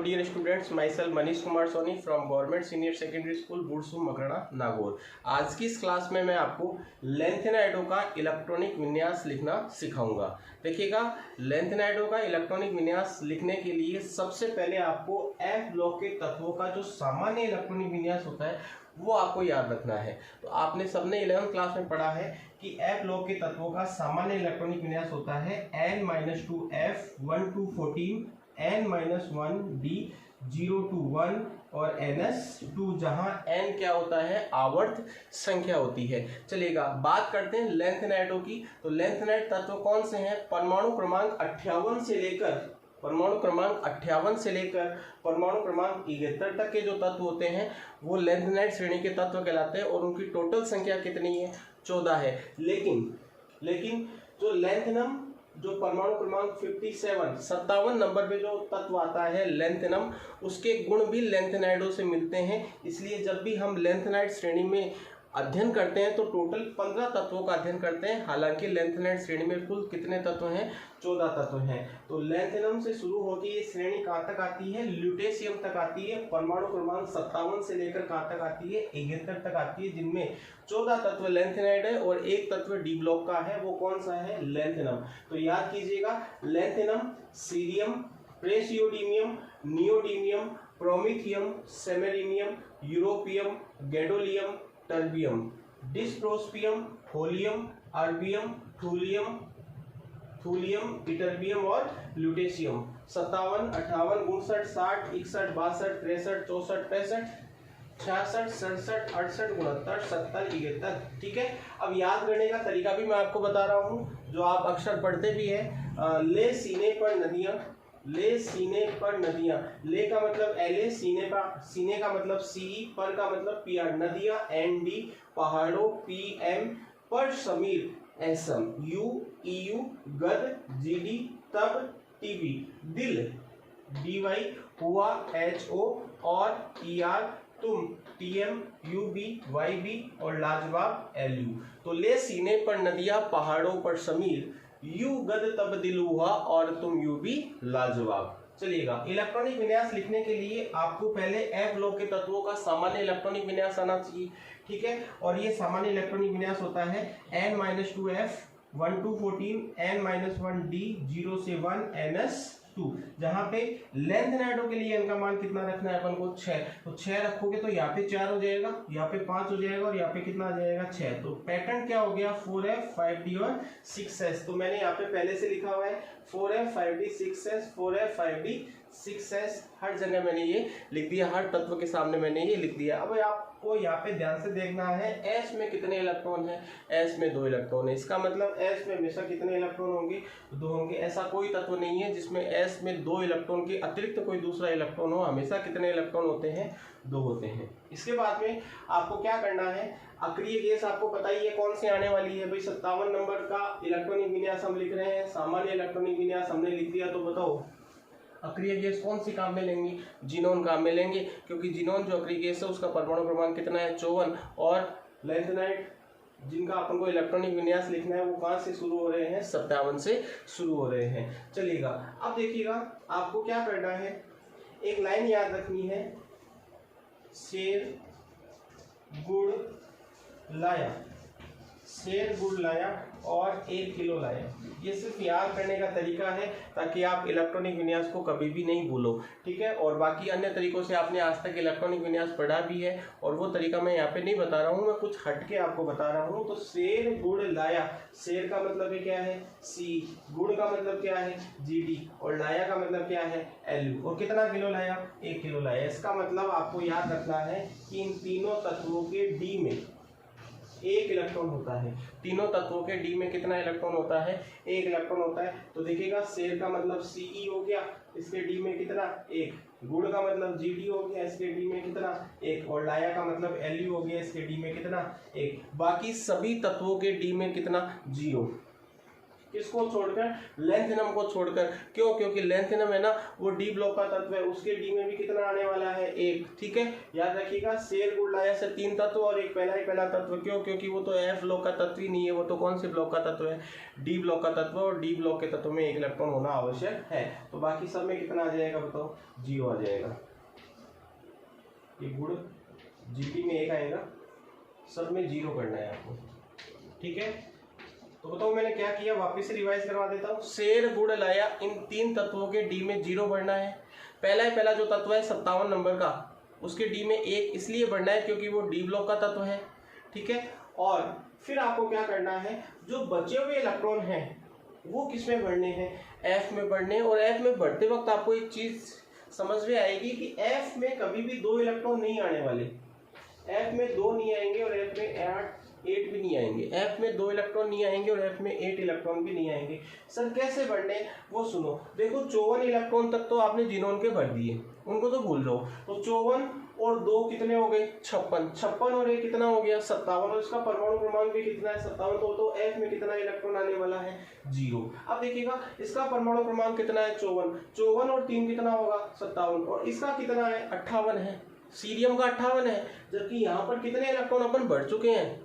dear students, myself Manish Kumar Soni from government senior secondary school Bursum Makrana Nagaur. आज की इस क्लास में मैं आपको लेंथेनाइडो का इलेक्ट्रॉनिक विन्यास लिखना सिखाऊंगा। देखिएगा, लेंथेनाइडो का इलेक्ट्रॉनिक विन्यास लिखने के लिए सबसे पहले आपको एफ ब्लॉक के तत्वों का जो सामान्य इलेक्ट्रॉनिक विन्यास होता है वो आपको याद रखना है। तो आपने सबने 11th क्लास में पढ़ा है कि एफ ब्लॉक के तत्वों का सामान्य इलेक्ट्रॉनिक विन्यास होता है n-2f 1 to 14 n-1 d 0 to 1 और ns2, जहां n क्या होता है, आवर्त संख्या होती है। चलिएगा, बात करते हैं लेंथेनाइडो की। तो लेंथेनाइड तत्व कौन से हैं? परमाणु क्रमांक 58 से लेकर परमाणु क्रमांक 71 तक के जो तत्व होते हैं वो लेंथेनाइड श्रेणी के तत्व कहलाते हैं और उनकी टोटल संख्या कितनी है? 14 है। लेकिन जो लेंथेनम, जो परमाणु क्रमांक 57 नंबर पे जो तत्व आता है लेंथेनम, उसके गुण भी लेंथेनाइडो से मिलते हैं। इसलिए जब भी हम लेंथेनाइड श्रेणी में अध्ययन करते हैं तो टोटल 15 तत्वों का अध्ययन करते हैं। हालांकि लेंथेनाइड श्रेणी में कुल कितने तत्व हैं? 14 तत्व हैं। तो लेंथेनम से शुरू होकर ये श्रेणी कहाँ तक आती है? ल्यूटेशियम तक आती है। परमाणु क्रमांक 57 से लेकर कहाँ तक आती है? 71 तक आती है, जिनमें 14 तत्व लेंथेनाइड है और एक तत्व डी ब्लॉक का है। वो कौन सा है? लेंथेनम। तो याद कीजिएगा, lanthanum, cerium, praseodymium, neodymium, promethium, samarium, europium, gadolinium, terbium, dysprosium, holmium, erbium, thulium, ytterbium और ल्यूटेशियम। 57, 58, 59, 60, 61, 62, 63, 64, 65, 66, 67, 68, 69, 70, 71। ठीक है। अब याद करने का तरीका भी मैं आपको बता रहा हूँ, जो आप अक्सर पढ़ते भी हैं। ले सीने पर नदियाँ, ले सीने पर नदियाँ। ले का मतलब एले, सीने का मतलब सी, पर का मतलब पीआर, नदियाँ ND, पहाड़ों PM, पर समीर एसम, EU, गद GD, तब TB, दिल DY, हुआ HO और ER, तुम TM, UB, YB और लाजवाब LU। तो ले सीने पर नदियाँ, पहाड़ों पर समीर, यू गद तब दिल हुआ और तुम यू भी लाजवाब। चलिएगा, इलेक्ट्रॉनिक विन्यास लिखने के लिए आपको पहले एफ ब्लॉक के तत्वों का सामान्य इलेक्ट्रॉनिक विन्यास आना चाहिए। ठीक है, और ये सामान्य इलेक्ट्रॉनिक विन्यास होता है n-2f 1 to 14 n-1 d 0 से 1 ns2, जहां पे लेंथेनाइडो के लिए n का मान कितना रखना है अपन को? 6। तो 6 रखोगे तो यहाँ पे 4 हो जाएगा, यहाँ पे 5 हो जाएगा और यहाँ पे कितना आ जाएगा? 6। तो पैटर्न क्या हो गया? 4f 5d और 6s। तो मैंने यहाँ पे पहले से लिखा हुआ है 4f 5d 6s, 4f 5d 6s। हर जगह मैंने ये लिख दिया, हर तत्व के सामने मैंने ये लिख दिया। अब आपको यहाँ पे ध्यान से देखना है, s में कितने इलेक्ट्रॉन है? s में 2 इलेक्ट्रॉन है। इसका मतलब s में हमेशा कितने इलेक्ट्रॉन होंगे? 2 होंगे। ऐसा कोई तत्व नहीं है जिसमें s में 2 इलेक्ट्रॉन के अतिरिक्त कोई दूसरा इलेक्ट्रॉन हो। हमेशा कितने इलेक्ट्रॉन होते हैं? 2 होते हैं। इसके बाद में आपको क्या करना है? अक्रिय गैस आपको पता ही है कौन सी आने वाली है भाई। 57 नंबर का इलेक्ट्रॉनिक विन्यास हम लिख रहे हैं। सामान्य इलेक्ट्रॉनिक विन्यास हमने लिख दिया। तो बताओ, अक्रिय गैस कौन सी काम में लेंगे? जिनोन काम में लेंगे, क्योंकि जिनोन जो अक्रिय गैस है उसका परमाणु क्रमांक कितना है? 54। और लेंथेनाइड जिनका अपन को इलेक्ट्रॉनिक विन्यास लिखना है वो कहाँ से शुरू हो रहे हैं? 57 से शुरू हो रहे हैं। चलिएगा, अब देखिएगा, आपको क्या करना है, एक लाइन याद रखनी है, शेर गुड़ लाया, शेर गुड़ लाया और 1 किलो लाया। ये सिर्फ याद करने का तरीका है ताकि आप इलेक्ट्रॉनिक विन्यास को कभी भी नहीं भूलो। ठीक है, और बाकी अन्य तरीकों से आपने आज तक इलेक्ट्रॉनिक विन्यास पढ़ा भी है और वो तरीका मैं यहाँ पे नहीं बता रहा हूँ, मैं कुछ हटके आपको बता रहा हूँ। तो शेर गुड़ लाया, शेर का मतलब क्या है? C, गुड़ का मतलब क्या है? GD और लाया का मतलब क्या है? LU। और कितना किलो लाया? 1 किलो लाया। इसका मतलब आपको याद रखना है कि इन तीनों तत्वों के D में 1 इलेक्ट्रॉन होता है। तीनों तत्वों के डी में कितना इलेक्ट्रॉन होता है? 1 इलेक्ट्रॉन होता है। तो देखिएगा, शेर का मतलब CE हो गया, इसके डी में कितना? 1। गुड़ का मतलब GD हो गया, इसके डी में कितना? 1। और लाया का मतलब LU हो गया, इसके डी में कितना? 1। बाकी सभी तत्वों के डी में कितना? 0। किसको छोड़कर? लेंथेनम को छोड़कर। क्यों? क्योंकि लेंथेनम है ना वो डी ब्लॉक का तत्व है, उसके डी में भी कितना आने वाला है? 1। ठीक है, याद रखिएगा शेर गुण लाया से 3 तत्व और एक पहला ही पहला तत्व। क्यों? क्योंकि वो तो एफ ब्लॉक का तत्व ही नहीं है, वो तो कौन से ब्लॉक का तत्व है? डी ब्लॉक का तत्व, और डी ब्लॉक के तत्व में 1 इलेक्ट्रॉन होना आवश्यक है। तो बाकी सब में कितना आ जाएगा बताओ? 0 आ जाएगा। ये गुण जीपी में 1 आएगा, सब में 0 करना है आपको। ठीक है, तो बताओ मैंने क्या किया, वापस से रिवाइज करवा देता हूँ। शेर गुण लाया, इन 3 तत्वों के डी में 0 बढ़ना है। पहला जो तत्व है 57 नंबर का, उसके डी में 1 इसलिए बढ़ना है क्योंकि वो डी ब्लॉक का तत्व है। ठीक है, और फिर आपको क्या करना है, जो बचे हुए इलेक्ट्रॉन हैं वो किस में बढ़ने हैं? एफ में बढ़ने। और एफ में बढ़ते वक्त आपको एक चीज समझ में आएगी कि एफ में कभी भी 2 इलेक्ट्रॉन नहीं आने वाले। एफ में 2 नहीं आएंगे और एफ में 8 भी नहीं आएंगे। एफ में 2 इलेक्ट्रॉन नहीं आएंगे और एफ में 8 इलेक्ट्रॉन भी नहीं आएंगे। सर कैसे बढ़ने? वो सुनो, देखो 54 इलेक्ट्रॉन तक तो आपने जिनोन के भर दिए, उनको तो भूल जाओ। तो 54 और 2 कितने हो गए? 56। 56 और 1 कितना हो गया? 57। और इसका परमाणु क्रमांक भी कितना है? 57। तो एफ में कितना इलेक्ट्रॉन आने वाला है? 0। अब देखिएगा इसका परमाणु क्रमांक कितना है? 54। 54 और 3 कितना होगा? 57। और इसका कितना है? 58 है। सीरियम का 58 है, जबकि यहाँ पर कितने इलेक्ट्रॉन अपन बढ़ चुके हैं?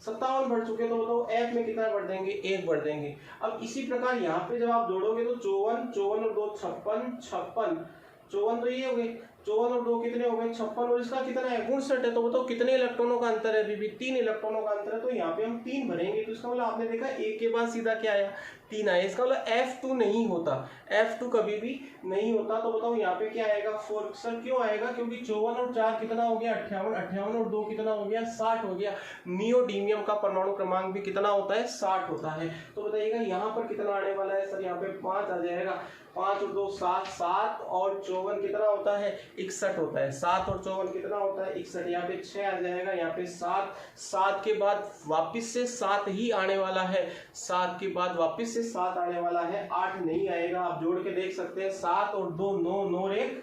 57 बढ़ चुके। तो बताओ एफ में कितना बढ़ देंगे? 1 बढ़ देंगे। अब इसी प्रकार यहाँ पे जब आप जोड़ोगे तो 54 और 2 56। 54 तो ये हो गए, 54 और 2 कितने हो गए? 56। और इसका कितना है? 59 है। तो बताओ कितने इलेक्ट्रॉनों का अंतर है? अभी भी 3 इलेक्ट्रॉनों का अंतर है। तो यहाँ पे हम 3 भरेंगे, तो इसका मतलब आपने देखा 1 के बाद सीधा क्या आया? 3 आया। इसका मतलब F2 नहीं होता, F2 कभी भी नहीं होता। तो बताओ यहाँ पे क्या आएगा? 4। सर क्यों आएगा? क्योंकि 54 और 4 कितना हो गया? 58। 58 और 2 कितना हो गया? 60 हो गया। नियोडीमियम का परमाणु क्रमांक भी कितना होता है? 60 होता है। तो बताइएगा यहाँ पर कितना आने वाला है? सर यहाँ पे 5 आ जाएगा। 5 और 2 7, 7 और 54 कितना होता है? 61 होता है। 7 और 54 कितना होता है? 61। यहाँ पे 6 आ जाएगा, यहाँ पे 7। 7 के बाद वापिस से 7 ही आने वाला है। 7 के बाद वापिस से 7 आने वाला है, 8 नहीं आएगा। आप जोड़ के देख सकते हैं, 7 और 2 9, 9 और 1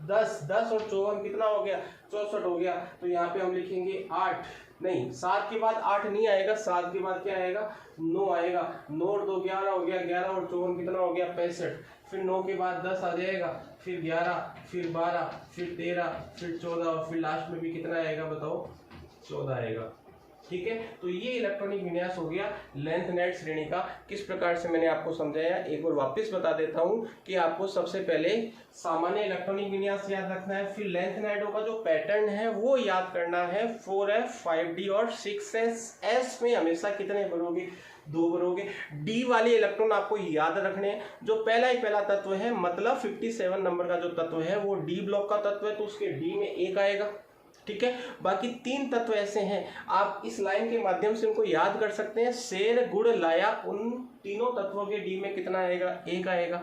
10। 10 और 54 कितना हो गया? 64 हो गया। तो यहाँ पे हम लिखेंगे 8 नहीं, 7 के बाद 8 नहीं आएगा। 7 के बाद क्या आएगा? 9 आएगा। 9 और 2 11 हो गया। 11 और 54 कितना हो गया? 65। फिर 9 के बाद 10 आ जाएगा, फिर 11, फिर 12, फिर 13, फिर 14 और फिर लास्ट में भी कितना आएगा बताओ? 14 आएगा। ठीक है, तो ये इलेक्ट्रॉनिक विन्यास हो गया लेंथनाइड श्रेणी का। किस प्रकार से मैंने आपको समझाया, एक बार वापस बता देता हूं कि आपको सबसे पहले सामान्य इलेक्ट्रॉनिक विन्यास याद रखना है, फिर लेंथनाइडों का जो पैटर्न है वो याद करना है। 4f 5d और 6s। s में हमेशा कितने भरोगे? 2 भरोगे। डी वाले इलेक्ट्रॉन आपको याद रखने हैं, जो पहला ही पहला तत्व है, मतलब 57 नंबर का जो तत्व है वो डी ब्लॉक का तत्व है, तो उसके डी में 1 आएगा। ठीक है, बाकी 3 तत्व ऐसे हैं, आप इस लाइन के माध्यम से उनको याद कर सकते हैं। शेर गुड़ लाया, उन तीनों तत्वों के डी में कितना आएगा? 1 आएगा।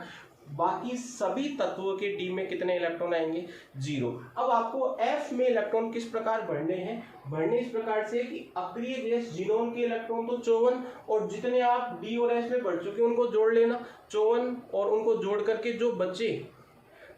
बाकी सभी तत्वों के डी में कितने इलेक्ट्रॉन आएंगे? 0। अब आपको एफ में इलेक्ट्रॉन किस प्रकार बढ़ने हैं? बढ़ने इस प्रकार से कि अक्रिय गैस जिनोन के इलेक्ट्रॉन तो 54, और जितने आप डी और एस में बढ़ चुके हैं उनको जोड़ लेना 54, और उनको जोड़ करके जो बच्चे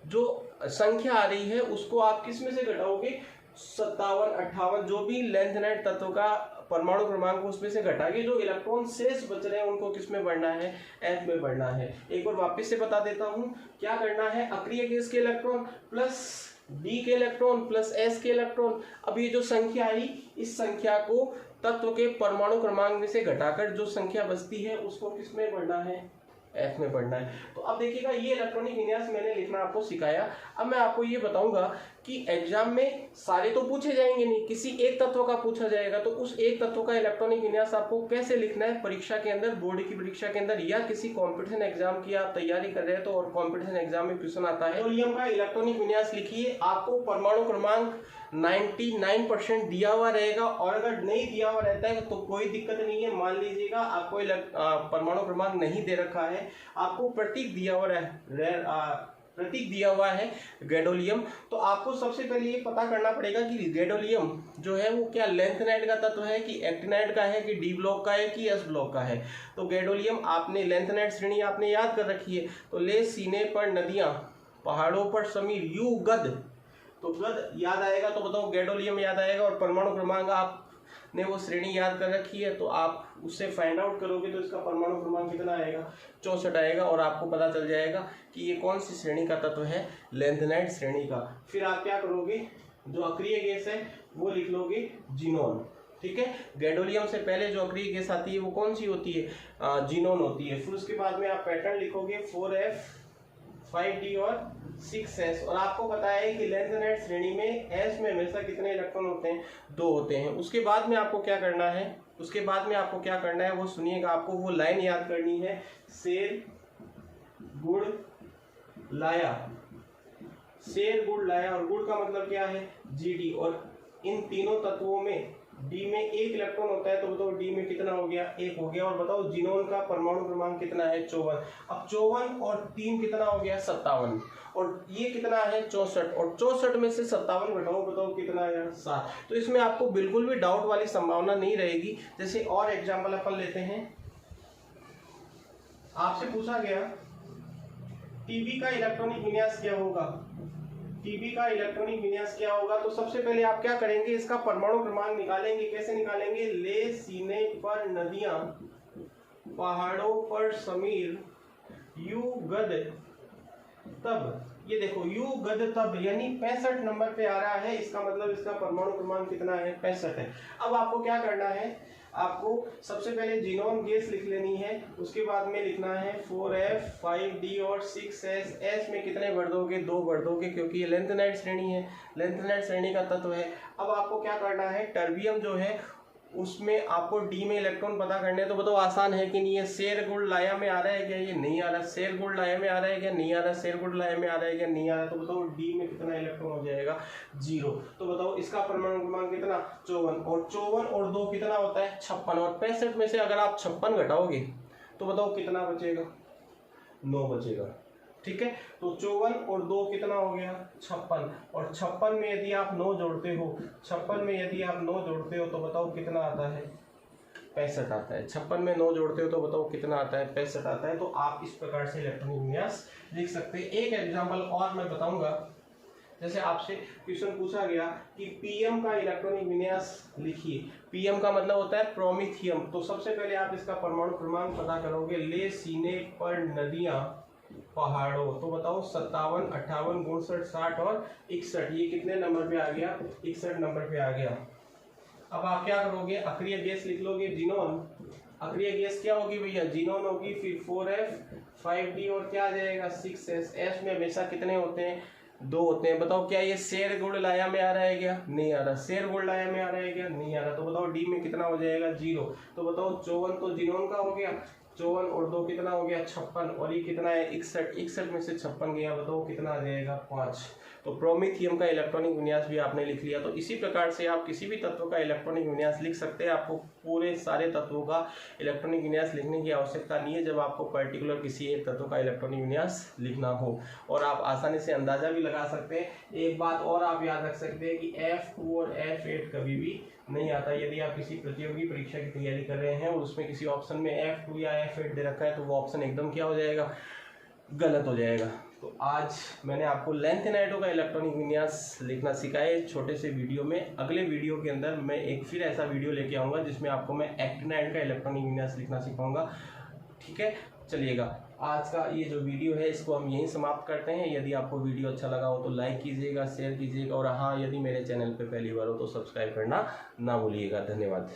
जो संख्या आ रही है उसको आप किस में से घटाओगे? 57, 58, जो भी लेंथनाइड तत्व का परमाणु क्रमांक उसमें से घटा के जो इलेक्ट्रॉन शेष बच रहे हैं उनको किस में बढ़ना है? एफ में बढ़ना है। एक बार वापस से बता देता हूं क्या करना है। अक्रिय गैस के इलेक्ट्रॉन प्लस डी के इलेक्ट्रॉन प्लस एस के इलेक्ट्रॉन। अब ये जो संख्या आई, इस संख्या को तत्व के परमाणु क्रमांक में से घटाकर जो संख्या बचती है उसको किस में बढ़ना है? एफ में बढ़ना है। तो अब देखिएगा ये इलेक्ट्रॉनिक विन्यास मैंने लिखना आपको सिखाया। अब मैं आपको ये बताऊंगा कि एग्जाम में सारे तो पूछे जाएंगे नहीं, किसी एक तत्व का पूछा जाएगा, तो उस एक तत्व का इलेक्ट्रॉनिक विन्यास आपको कैसे लिखना है परीक्षा के अंदर, बोर्ड की परीक्षा के अंदर, या किसी कॉम्पिटिशन एग्जाम की आप तैयारी कर रहे हैं तो और कॉम्पिटिशन एग्जाम में क्वेश्चन आता है, गैडोलियम का इलेक्ट्रॉनिक विन्यास लिखिए। आपको परमाणु क्रमांक 99% दिया हुआ रहेगा, और अगर नहीं दिया हुआ रहता है तो कोई दिक्कत नहीं है। मान लीजिएगा आपको परमाणु क्रमांक नहीं दे रखा है, आपको प्रतीक दिया हुआ है गैडोलियम, तो आपको सबसे पहले ये पता करना पड़ेगा कि गैडोलियम जो है वो क्या लेंथनाइड का तत्व है, कि एक्टिनाइड का है, कि डी ब्लॉक का है, कि एस ब्लॉक का है। तो गैडोलियम आपने लेंथनाइड श्रेणी आपने याद कर रखी है। तो ले सीने पर नदियां, पहाड़ों पर समीर, यू गद, तो गद याद आएगा तो बताओ गैडोलियम याद आएगा, और परमाणु क्रमांक आप ने वो श्रेणी याद कर रखी है तो आप उससे फाइंड आउट करोगे तो इसका परमाणु क्रमांक कितना आएगा, 64 आएगा, और आपको पता चल जाएगा कि ये कौन सी श्रेणी का तत्व है, लैंथेनाइड श्रेणी का। फिर आप क्या करोगे, जो अक्रिय गैस है वो लिख लोगे जीनोन। ठीक है, गैडोलियम से पहले जो अक्रिय गैस आती है वो कौन सी होती है, जीनोन होती है। फिर उसके बाद में आप पैटर्न लिखोगे 4F 5D और 6S, और आपको पता है कि लैंथेनाइड श्रेणी में S में हमेशा कितने इलेक्ट्रॉन होते हैं, 2 होते हैं। उसके बाद में आपको क्या करना है, वो सुनिएगा, आपको वो लाइन याद करनी है, शेर गुड़ लाया, शेर गुड़ लाया, और गुड़ का मतलब क्या है, Gd, और इन तीनों तत्वों में D में 1 इलेक्ट्रॉन होता है, तो बताओ D में कितना हो गया, 1 हो गया। और बताओ जीनोन का परमाणु क्रमांक कितना है, 54। अब 54 और 3 कितना हो गया, 57, और ये कितना है, 64, और 64 में से 57 घटाओ, बताओ कितना है, 7। तो इसमें आपको बिल्कुल भी डाउट वाली संभावना नहीं रहेगी। जैसे और एग्जाम्पल अपन लेते हैं, आपसे पूछा गया Tb का इलेक्ट्रॉनिक विन्यास क्या होगा, Tb का इलेक्ट्रॉनिक विन्यास क्या होगा। तो सबसे पहले आप क्या करेंगे, इसका परमाणु क्रमांक निकालेंगे। कैसे निकालेंगे, ले सीने पर नदियां, पहाड़ों पर समीर, यू गद तब, ये देखो यू गद तब यानी 65 नंबर पे आ रहा है, इसका मतलब इसका परमाणु क्रमांक कितना है, 65 है। अब आपको क्या करना है, आपको सबसे पहले जीनोन गैस लिख लेनी है, उसके बाद में लिखना है 4F 5D और 6S। S में कितने भर दोगे, 2 भर दोगे, क्योंकि ये लैंथेनाइड श्रेणी है, लैंथेनाइड श्रेणी का तत्व है। अब आपको क्या करना है, टर्बियम जो है उसमें आपको D में इलेक्ट्रॉन पता करने हैं, तो बताओ आसान है कि नहीं है। शेर गुड़ लाया में आ रहा है क्या, ये नहीं आ रहा। शेर गुड़ लाया में आ रहा है क्या, नहीं आ रहा। शेर गुड़ लाया में आ रहा है क्या, नहीं आ रहा। तो बताओ D में कितना इलेक्ट्रॉन हो जाएगा, 0। तो बताओ इसका परमाणु क्रमांक कितना, 54, और 54 और 2 कितना होता है, 56, और 65 में से अगर आप 56 घटाओगे तो बताओ कितना बचेगा, 9 बचेगा। ठीक है, तो 54 और 2 कितना हो गया, 56, और 56 में यदि आप 9 जोड़ते हो, 56 में यदि आप 9 जोड़ते हो तो बताओ कितना आता है, 65 आता है। 56 में 9 जोड़ते हो तो बताओ कितना आता है, 65 आता है। तो आप इस प्रकार से इलेक्ट्रॉनिक विन्यास लिख सकते हैं। एक एग्जाम्पल और मैं बताऊंगा, जैसे आपसे क्वेश्चन पूछा गया कि पीएम का इलेक्ट्रॉनिक विन्यास लिखिए। पीएम का मतलब होता है प्रोमिथियम। तो सबसे पहले आप इसका परमाणु क्रमांक पता करोगे, ले सीने पर नदियां, पहाड़ों, तो बताओ 57, 58, 59, 60 और 61, ये कितने नंबर पे आ गया, 61 नंबर पे आ गया। अब आप क्या करोगे, अक्रिय गैस लिख लोगे, जीनोन। अक्रिय गैस क्या होगी भैया, जीनोन होगी। फिर 4F 5D और क्या आ जाएगा, 6S। S में हमेशा कितने होते हैं, 2 होते हैं। बताओ क्या ये शेर गुड़ लाया में आ रहा है क्या, नहीं आ रहा। शेर गुड़ लाया में आ रहा है क्या, नहीं आ रहा। तो बताओ D में कितना हो जाएगा, 0। तो बताओ 54 तो जीनोन का हो गया, 54 और 2 कितना हो गया, 56, और ये कितना है, 61। 61 में से 56 गया, बताओ कितना आ जाएगा, 5। तो प्रोमिथियम का इलेक्ट्रॉनिक विन्यास भी आपने लिख लिया। तो इसी प्रकार से आप किसी भी तत्व का इलेक्ट्रॉनिक विन्यास लिख सकते हैं। आपको पूरे सारे तत्वों का इलेक्ट्रॉनिक विन्यास लिखने की आवश्यकता नहीं है जब आपको पर्टिकुलर किसी एक तत्व का इलेक्ट्रॉनिक विन्यास लिखना हो, और आप आसानी से अंदाजा भी लगा सकते हैं। एक बात और आप याद रख सकते हैं कि F2 और F8 कभी भी नहीं आता। यदि आप किसी प्रतियोगी परीक्षा की तैयारी कर रहे हैं और उसमें किसी ऑप्शन में F2 या F8 दे रखा है तो वो ऑप्शन एकदम क्या हो जाएगा, गलत हो जाएगा। तो आज मैंने आपको लैंथेनाइडों का इलेक्ट्रॉनिक विन्यास लिखना सिखाया छोटे से वीडियो में। अगले वीडियो के अंदर मैं एक फिर ऐसा वीडियो लेके आऊँगा जिसमें आपको मैं एक्टिनाइड का इलेक्ट्रॉनिक विन्यास लिखना सिखाऊंगा। ठीक है, चलिएगा, आज का ये जो वीडियो है इसको हम यहीं समाप्त करते हैं। यदि आपको वीडियो अच्छा लगा हो तो लाइक कीजिएगा, शेयर कीजिएगा, और हाँ, यदि मेरे चैनल पे पहली बार हो तो सब्सक्राइब करना ना भूलिएगा। धन्यवाद।